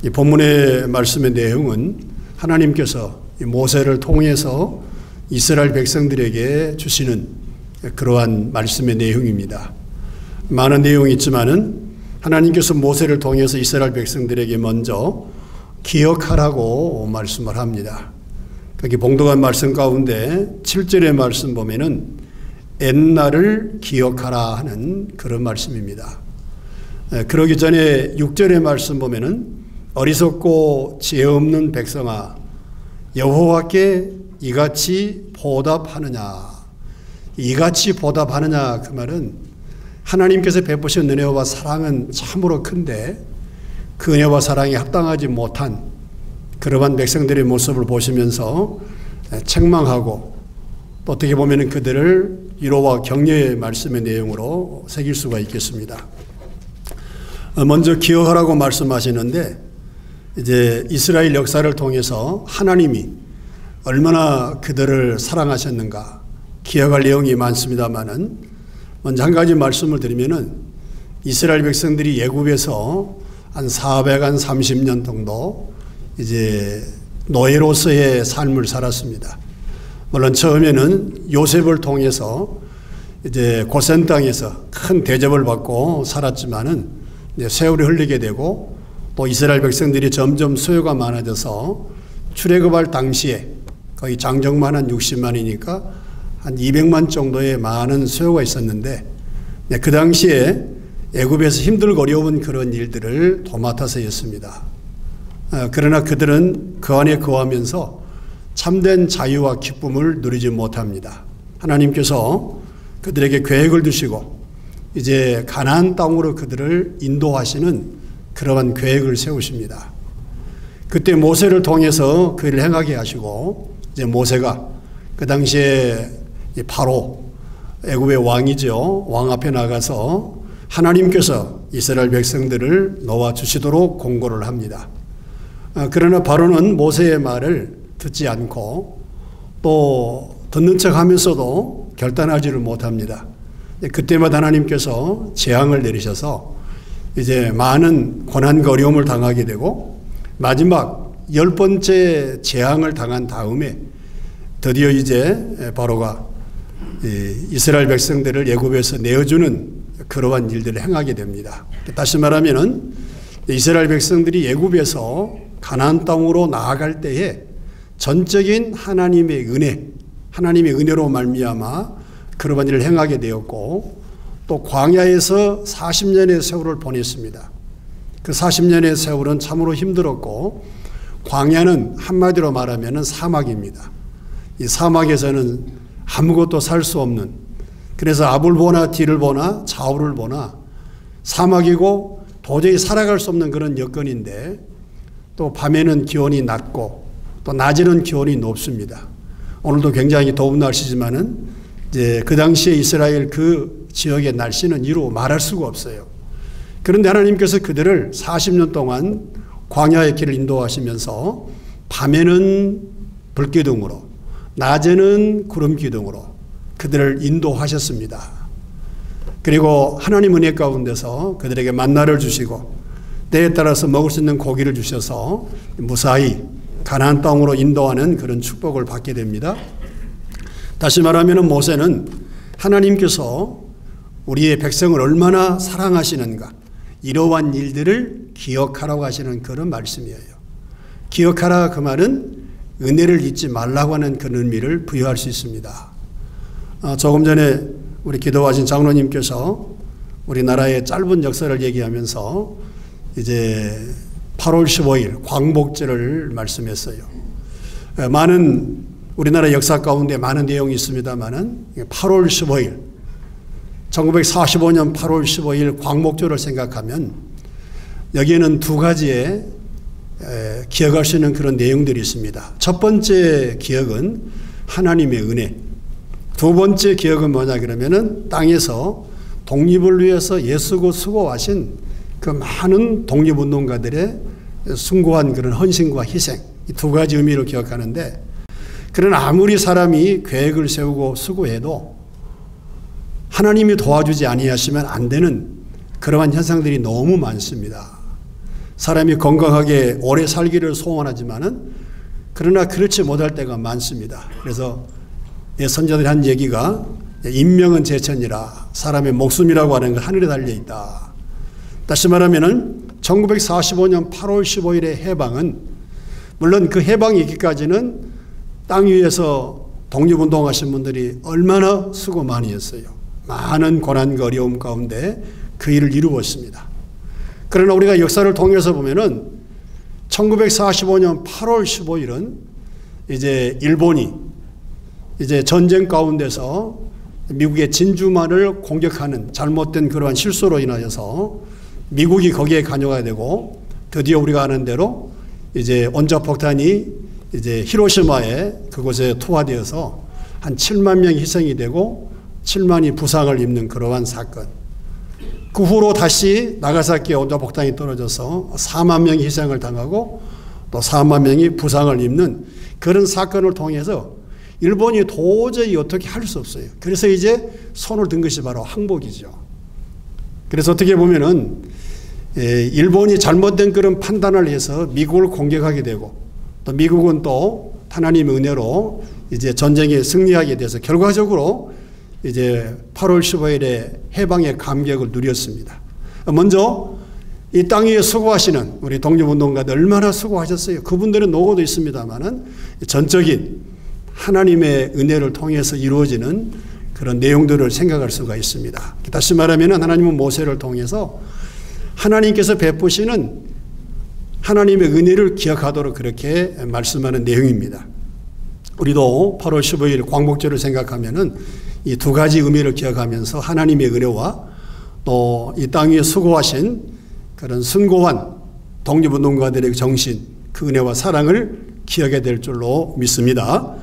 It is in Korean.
이 본문의 말씀의 내용은 하나님께서 모세를 통해서 이스라엘 백성들에게 주시는 그러한 말씀의 내용입니다. 많은 내용이 있지만은 하나님께서 모세를 통해서 이스라엘 백성들에게 먼저 기억하라고 말씀을 합니다. 거기 봉독한 말씀 가운데 7절의 말씀 보면은 옛날을 기억하라 하는 그런 말씀입니다. 그러기 전에 6절의 말씀 보면은 어리석고 지혜 없는 백성아 여호와께 이같이 보답하느냐. 이같이 보답하느냐 그 말은 하나님께서 베푸신 은혜와 사랑은 참으로 큰데 그 은혜와 사랑에 합당하지 못한 그러한 백성들의 모습을 보시면서 책망하고 또 어떻게 보면 그들을 위로와 격려의 말씀의 내용으로 새길 수가 있겠습니다. 먼저 기억하라고 말씀하시는데 이제 이스라엘 역사를 통해서 하나님이 얼마나 그들을 사랑하셨는가 기억할 내용이 많습니다만은 먼저 한 가지 말씀을 드리면은 이스라엘 백성들이 애굽에서 한 430년 정도 이제 노예로서의 삶을 살았습니다. 물론 처음에는 요셉을 통해서 이제 고센 땅에서 큰 대접을 받고 살았지만은 이제 세월이 흘리게 되고 또 이스라엘 백성들이 점점 수요가 많아져서 출애굽할 당시에 거의 장정만 한 60만이니까 한 200만 정도의 많은 수요가 있었는데 그 당시에 애굽에서 힘들고 어려운 그런 일들을 도맡아서였습니다. 그러나 그들은 그 안에 거하면서 참된 자유와 기쁨을 누리지 못합니다. 하나님께서 그들에게 계획을 두시고 이제 가나안 땅으로 그들을 인도하시는 그러한 계획을 세우십니다. 그때 모세를 통해서 그 일을 행하게 하시고 이제 모세가 그 당시에 바로 애굽의 왕이죠. 왕 앞에 나가서 하나님께서 이스라엘 백성들을 놓아주시도록 공고를 합니다. 그러나 바로는 모세의 말을 듣지 않고 또 듣는 척 하면서도 결단하지를 못합니다. 그때마다 하나님께서 재앙을 내리셔서 이제 많은 고난과 어려움을 당하게 되고 마지막 10번째 재앙을 당한 다음에 드디어 이제 바로가 이스라엘 백성들을 애굽에서 내어주는 그러한 일들을 행하게 됩니다. 다시 말하면은 이스라엘 백성들이 애굽에서 가나안 땅으로 나아갈 때에 전적인 하나님의 은혜, 하나님의 은혜로 말미암아 그러한 일을 행하게 되었고 또 광야에서 40년의 세월을 보냈습니다. 그 40년의 세월은 참으로 힘들었고 광야는 한마디로 말하면 사막입니다. 이 사막에서는 아무것도 살 수 없는 그래서 앞을 보나 뒤를 보나 좌우를 보나 사막이고 도저히 살아갈 수 없는 그런 여건인데 또 밤에는 기온이 낮고 또 낮에는 기온이 높습니다. 오늘도 굉장히 더운 날씨지만은 이제 그 당시에 이스라엘 그 지역의 날씨는 이루 말할 수가 없어요. 그런데 하나님께서 그들을 40년 동안 광야의 길을 인도하시면서 밤에는 불기둥으로 낮에는 구름 기둥으로 그들을 인도하셨습니다. 그리고 하나님 은혜 가운데서 그들에게 만나를 주시고 때에 따라서 먹을 수 있는 고기를 주셔서 무사히 가나안 땅으로 인도하는 그런 축복을 받게 됩니다. 다시 말하면 모세는 하나님께서 우리의 백성을 얼마나 사랑하시는가 이러한 일들을 기억하라고 하시는 그런 말씀이에요. 기억하라 그 말은 은혜를 잊지 말라고 하는 그런 의미를 부여할 수 있습니다. 조금 전에 우리 기도하신 장로님께서 우리나라의 짧은 역사를 얘기하면서 이제 8월 15일 광복절을 말씀했어요. 많은 우리나라 역사 가운데 많은 내용이 있습니다만은 8월 15일 1945년 8월 15일 광복절을 생각하면 여기에는 두 가지의 기억할 수 있는 그런 내용들이 있습니다. 첫 번째 기억은 하나님의 은혜. 두 번째 기억은 뭐냐 그러면은 땅에서 독립을 위해서 애쓰고 수고하신 그 많은 독립운동가들의 숭고한 그런 헌신과 희생, 이 두 가지 의미를 기억하는데, 그러나 아무리 사람이 계획을 세우고 수고해도 하나님이 도와주지 아니하시면 안 되는 그러한 현상들이 너무 많습니다. 사람이 건강하게 오래 살기를 소원하지만은 그러나 그렇지 못할 때가 많습니다. 그래서 선자들이 한 얘기가 인명은 제천이라 사람의 목숨이라고 하는 건 하늘에 달려 있다. 다시 말하면은 1945년 8월 15일의 해방은 물론 그 해방이 있기까지는 땅 위에서 독립운동하신 분들이 얼마나 수고 많이 했어요. 많은 고난과 어려움 가운데 그 일을 이루었습니다. 그러나 우리가 역사를 통해서 보면은 1945년 8월 15일은 이제 일본이 이제 전쟁 가운데서 미국의 진주만을 공격하는 잘못된 그러한 실수로 인하여서 미국이 거기에 관여가 되고 드디어 우리가 아는 대로 이제 원자폭탄이 이제 히로시마에 그곳에 투하되어서 한 7만 명이 희생이 되고 7만이 부상을 입는 그러한 사건. 그 후로 다시 나가사키에 원자폭탄이 떨어져서 4만 명이 희생을 당하고 또 4만 명이 부상을 입는 그런 사건을 통해서 일본이 도저히 어떻게 할 수 없어요. 그래서 이제 손을 든 것이 바로 항복이죠. 그래서 어떻게 보면은 일본이 잘못된 그런 판단을 해서 미국을 공격하게 되고 또 미국은 또 하나님의 은혜로 이제 전쟁에 승리하게 돼서 결과적으로 이제 8월 15일에 해방의 감격을 누렸습니다. 먼저 이 땅 위에 수고하시는 우리 독립운동가들 얼마나 수고하셨어요. 그분들은 노고도 있습니다만은 전적인 하나님의 은혜를 통해서 이루어지는 그런 내용들을 생각할 수가 있습니다. 다시 말하면 하나님은 모세를 통해서 하나님께서 베푸시는 하나님의 은혜를 기억하도록 그렇게 말씀하는 내용입니다. 우리도 8월 15일 광복절을 생각하면은 이 두 가지 의미를 기억하면서 하나님의 은혜와 또 이 땅 위에 수고하신 그런 숭고한 독립운동가들의 정신, 그 은혜와 사랑을 기억해야 될 줄로 믿습니다.